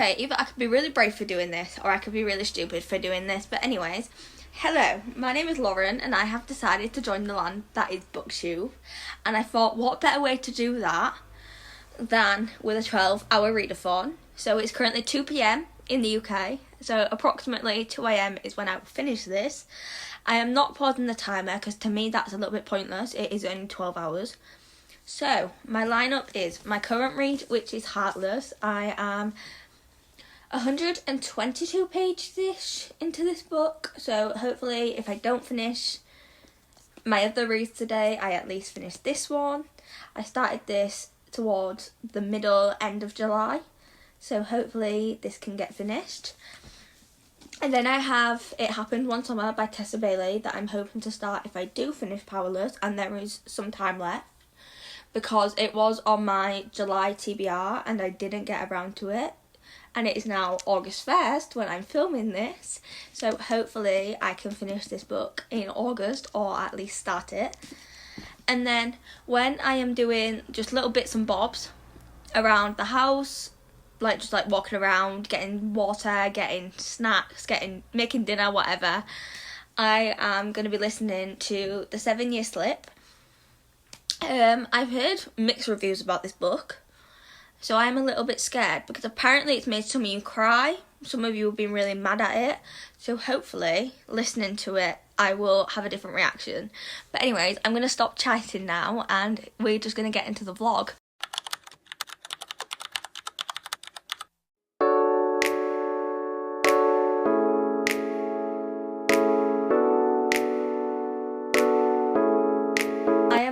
Okay, either I could be really brave for doing this, or I could be really stupid for doing this. But anyways, hello, my name is Lauren, and I have decided to join the land that is BookTube. And I thought, what better way to do that than with a 12-hour readathon. So it's currently 2 PM in the UK, so approximately 2 AM is when I will finish this. I am not pausing the timer, because to me that's a little bit pointless. It is only 12 hours. So, my lineup is my current read, which is Heartless. I am 122 pages-ish into this book, so hopefully if I don't finish my other reads today, I at least finish this one. I started this towards the end of July, so hopefully this can get finished. And then I have It Happened One Summer by Tessa Bailey that I'm hoping to start if I do finish Powerless, and there is some time left, because it was on my July TBR and I didn't get around to it. And it is now August 1st when I'm filming this, so hopefully I can finish this book in August, or at least start it. And then when I am doing just little bits and bobs around the house, just walking around, getting water, getting snacks, making dinner, whatever, I am going to be listening to The 7-Year Slip. I've heard mixed reviews about this book, so I'm a little bit scared because apparently it's made some of you cry. Some of you have been really mad at it, so hopefully listening to it I will have a different reaction. But anyways, I'm going to stop chatting now and we're just going to get into the vlog.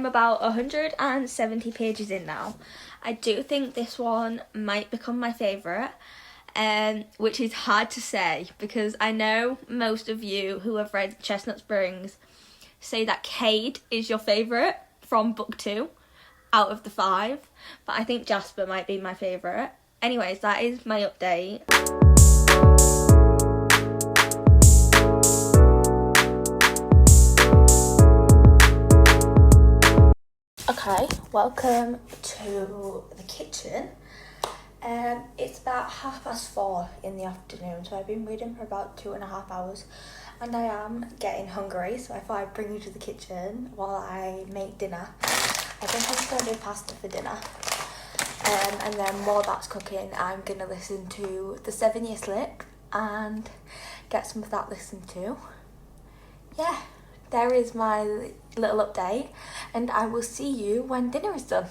About 170 pages in now. I do think this one might become my favourite, which is hard to say because I know most of you who have read Chestnut Springs say that Cade is your favourite from book 2 out of the 5, but I think Jasper might be my favourite. Anyways, that is my update. Okay, welcome to the kitchen. It's about 4:30 in the afternoon, so I've been reading for about 2.5 hours and I am getting hungry, so I thought I'd bring you to the kitchen while I make dinner. I think I'm just going to do pasta for dinner, and then while that's cooking I'm going to listen to The 7-Year Slip and get some of that listened to. Yeah. There is my little update, and I will see you when dinner is done.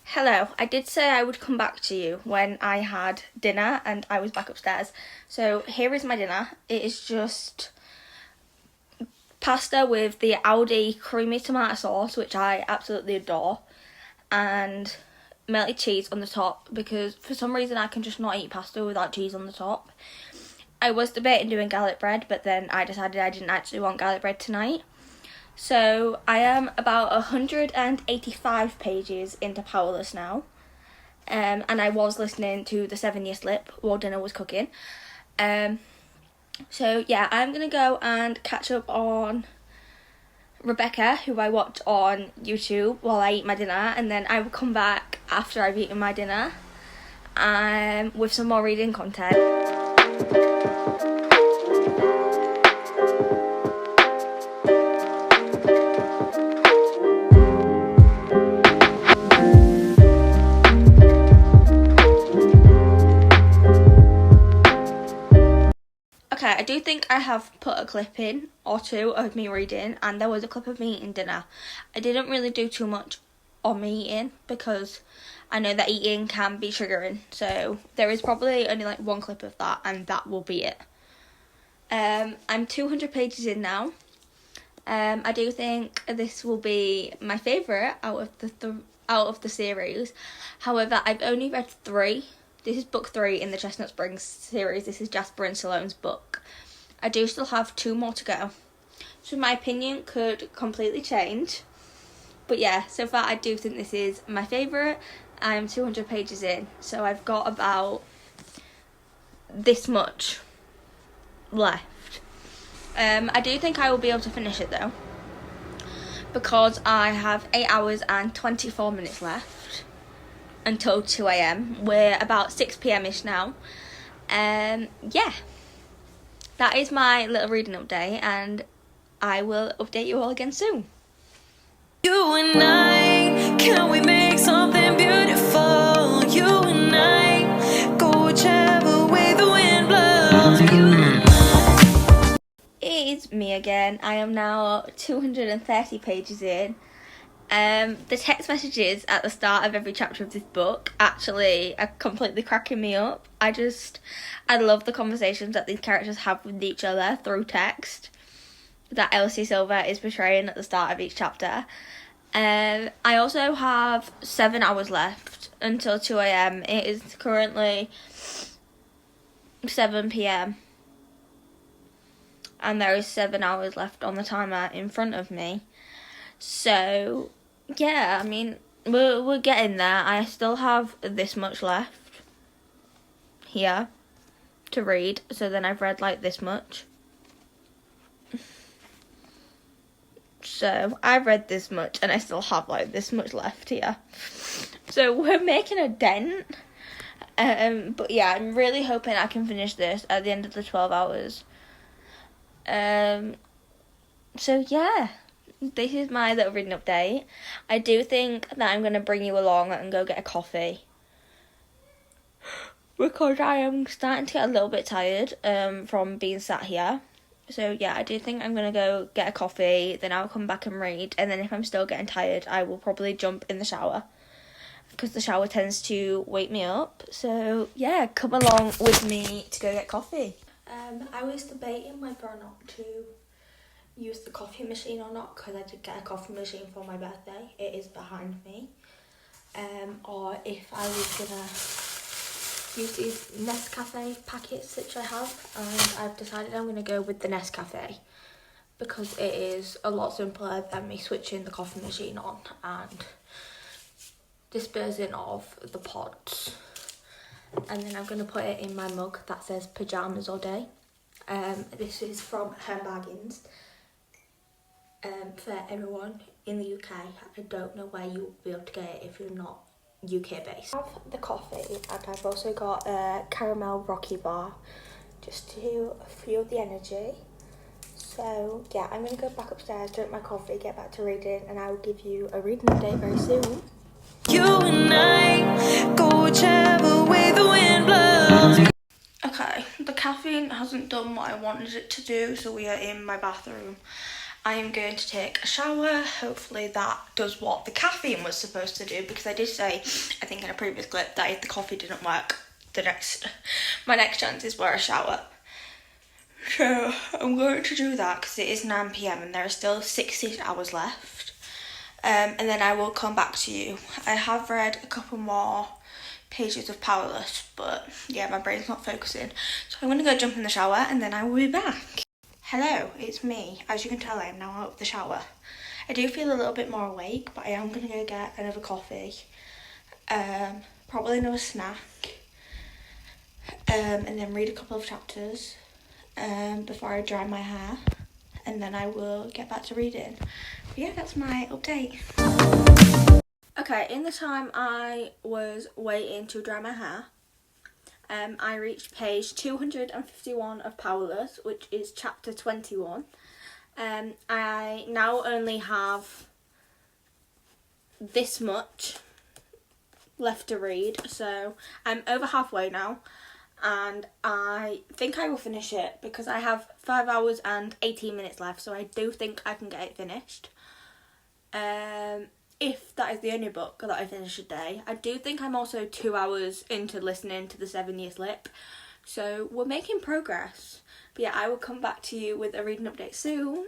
Hello, I did say I would come back to you when I had dinner and I was back upstairs. So here is my dinner. It is just pasta with the Aldi creamy tomato sauce, which I absolutely adore, and melted cheese on the top, because for some reason I can just not eat pasta without cheese on the top. I was debating doing garlic bread, but then I decided I didn't actually want garlic bread tonight. So I am about 185 pages into Powerless now. And I was listening to The 7-Year Slip while dinner was cooking. So yeah, I'm going to go and catch up on Rebecca, who I watch on YouTube while I eat my dinner. And then I will come back after I've eaten my dinner with some more reading content. Okay, I do think I have put a clip in or two of me reading, and there was a clip of me eating dinner. I didn't really do too much on me eating because I know that eating can be triggering, so there is probably only one clip of that, and that will be it. I'm 200 pages in now. I do think this will be my favourite out of the series. However, I've only read 3. This is book 3 in the Chestnut Springs series. This is Jasper and Salone's book. I do still have 2 more to go, so my opinion could completely change. But yeah, so far I do think this is my favourite. I'm 200 pages in, so I've got about this much left. I do think I will be able to finish it though, because I have 8 hours and 24 minutes left. until 2 AM. We're about 6 PM-ish now. Yeah, that is my little reading update, and I will update you all again soon. You and I, can we make something beautiful? You and I, go whichever way the wind blows. You and I. It is me again. I am now 230 pages in. The text messages at the start of every chapter of this book actually are completely cracking me up. I love the conversations that these characters have with each other through text that Elsie Silver is portraying at the start of each chapter. I also have 7 hours left until 2 AM. It is currently 7 PM. And there is 7 hours left on the timer in front of me. So, yeah, I mean, we're getting there. I still have this much left here to read. So then I've read like this much. So I've read this much and I still have like this much left here. So we're making a dent. But yeah, I'm really hoping I can finish this at the end of the 12 hours. So yeah, this is my little reading update. I do think that I'm going to bring you along and go get a coffee, because I am starting to get a little bit tired from being sat here. So yeah, I do think I'm going to go get a coffee, then I'll come back and read, and then if I'm still getting tired, I will probably jump in the shower, because the shower tends to wake me up. So yeah, come along with me to go get coffee. I was debating whether or not to use the coffee machine or not, because I did get a coffee machine for my birthday. It is behind me. Or if I was gonna use these Nescafe packets which I have, and I've decided I'm gonna go with the Nescafe because it is a lot simpler than me switching the coffee machine on and disposing of the pods. And then I'm going to put it in my mug that says pyjamas all day. This is from Home Bargains. For everyone in the UK, I don't know where you'll be able to get it if you're not UK based. I have the coffee, and I've also got a caramel Rocky bar just to fuel the energy. So yeah, I'm going to go back upstairs, drink my coffee, get back to reading, and I will give you a reading update very soon. You and I, go whichever way the wind blows. Okay, the caffeine hasn't done what I wanted it to do, so we are in my bathroom. I am going to take a shower. Hopefully that does what the caffeine was supposed to do, because I did say, I think in a previous clip, that if the coffee didn't work, my next chances were a shower. So I'm going to do that because it is 9 PM and there are still 16 hours left. And then I will come back to you. I have read a couple more pages of Powerless, but yeah, my brain's not focusing. So I'm going to go jump in the shower and then I will be back. Hello, it's me. As you can tell, I am now out of the shower. I do feel a little bit more awake, but I am going to go get another coffee. Probably another snack. And then read a couple of chapters before I dry my hair. And then I will get back to reading. But yeah, that's my update. Okay, in the time I was waiting to dry my hair, I reached page 251 of Powerless, which is chapter 21. I now only have this much left to read, so I'm over halfway now, and I think I will finish it because I have 5 hours and 18 minutes left, so I do think I can get it finished. If that is the only book that I finish a day. I do think I'm also 2 hours into listening to the 7-Year Slip, so we're making progress. But yeah, I will come back to you with a reading update soon.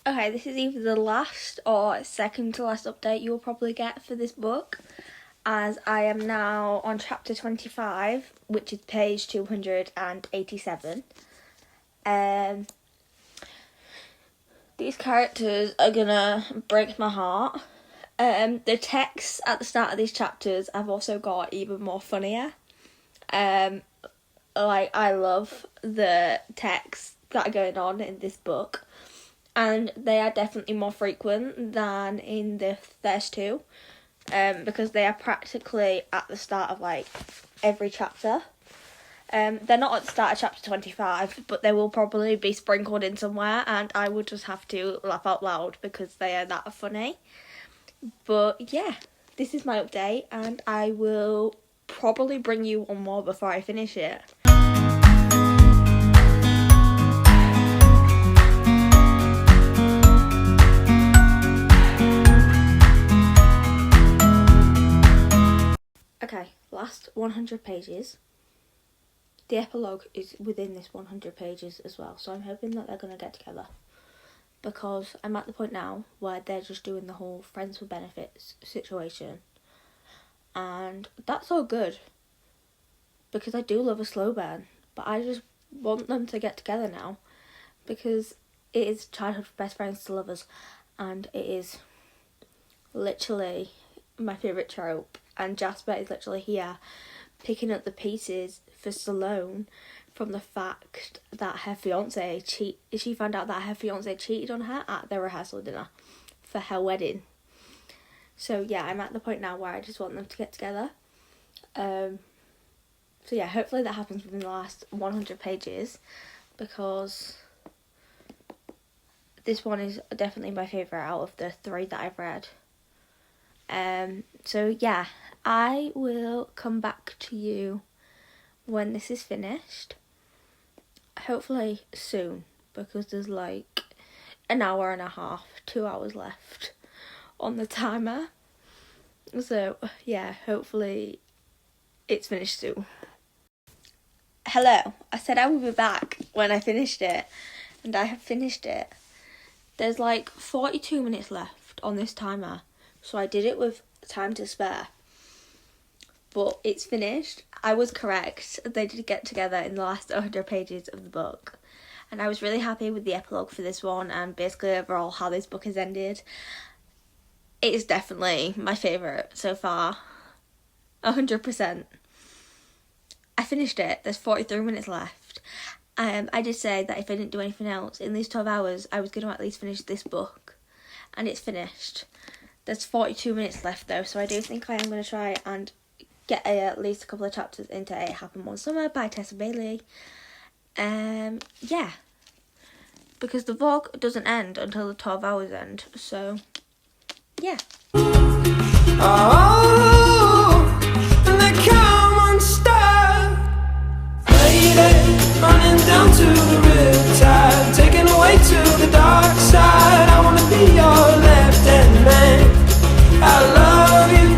Okay, this is either the last or second to last update you will probably get for this book, as I am now on chapter 25, which is page 287. These characters are gonna break my heart. The texts at the start of these chapters have also got even more funnier. Like, I love the texts that are going on in this book, and they are definitely more frequent than in the first two, because they are practically at the start of like every chapter. They're not at the start of chapter 25, but they will probably be sprinkled in somewhere, and I would just have to laugh out loud because they are that funny. But yeah, this is my update, and I will probably bring you one more before I finish it. Okay, last 100 pages. The epilogue is within this 100 pages as well, so I'm hoping that they're going to get together, because I'm at the point now where they're just doing the whole friends with benefits situation, and that's all good, because I do love a slow burn, but I just want them to get together now, because it is childhood best friends to lovers, and it is literally my favourite trope, and Jasper is literally here picking up the pieces for Salome from the fact that her fiance she found out that her fiance cheated on her at the rehearsal dinner for her wedding. So yeah, I'm at the point now where I just want them to get together. So yeah, hopefully that happens within the last 100 pages, because this one is definitely my favourite out of the 3 that I've read. So yeah, I will come back to you when this is finished, hopefully soon, because there's like an hour and a half, 2 hours left on the timer. So yeah, hopefully it's finished soon. Hello, I said I would be back when I finished it, and I have finished it. There's like 42 minutes left on this timer, so I did it with time to spare. But it's finished. I was correct. They did get together in the last 100 pages of the book. And I was really happy with the epilogue for this one, and basically overall how this book has ended. It is definitely my favourite so far. 100%. I finished it. There's 43 minutes left. I did say that if I didn't do anything else in these 12 hours, I was going to at least finish this book. And it's finished. There's 42 minutes left though, so I do think I am going to try and get at least a couple of chapters into It Happened One Summer by Tessa Bailey. Yeah, because the vlog doesn't end until the 12 hours end, so yeah. Oh, and they come unstuck, lady, running down to the riptide, taken away to the dark side. I wanna be your left-hand man. I love you.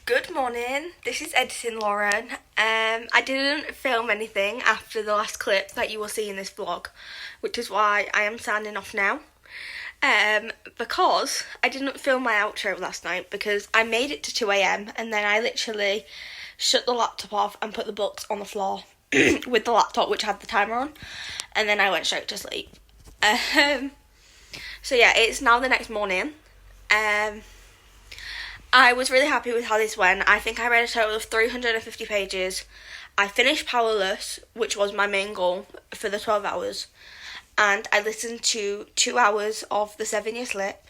Good morning, this is Editing Lauren. I didn't film anything after the last clip that you will see in this vlog, which is why I am signing off now. Because I didn't film my outro last night because I made it to 2 AM and then I literally shut the laptop off and put the books on the floor with the laptop, which had the timer on, and then I went straight to sleep. So yeah, it's now the next morning. I was really happy with how this went. I think I read a total of 350 pages. I finished Powerless, which was my main goal for the 12 hours. And I listened to 2 hours of the 7-Year Slip.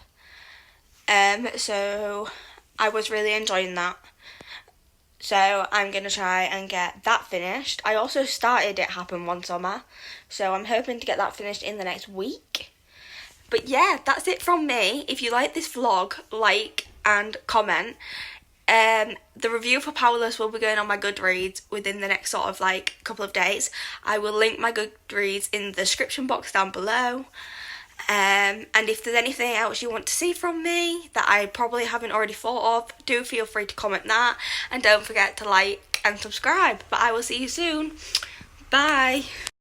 So I was really enjoying that. So I'm going to try and get that finished. I also started It Happened One Summer, so I'm hoping to get that finished in the next week. But yeah, that's it from me. If you like this vlog, like and comment. The review for Powerless will be going on my Goodreads within the next sort of like couple of days. I will link my Goodreads in the description box down below. And if there's anything else you want to see from me that I probably haven't already thought of, do feel free to comment that, and don't forget to like and subscribe. But I will see you soon. Bye.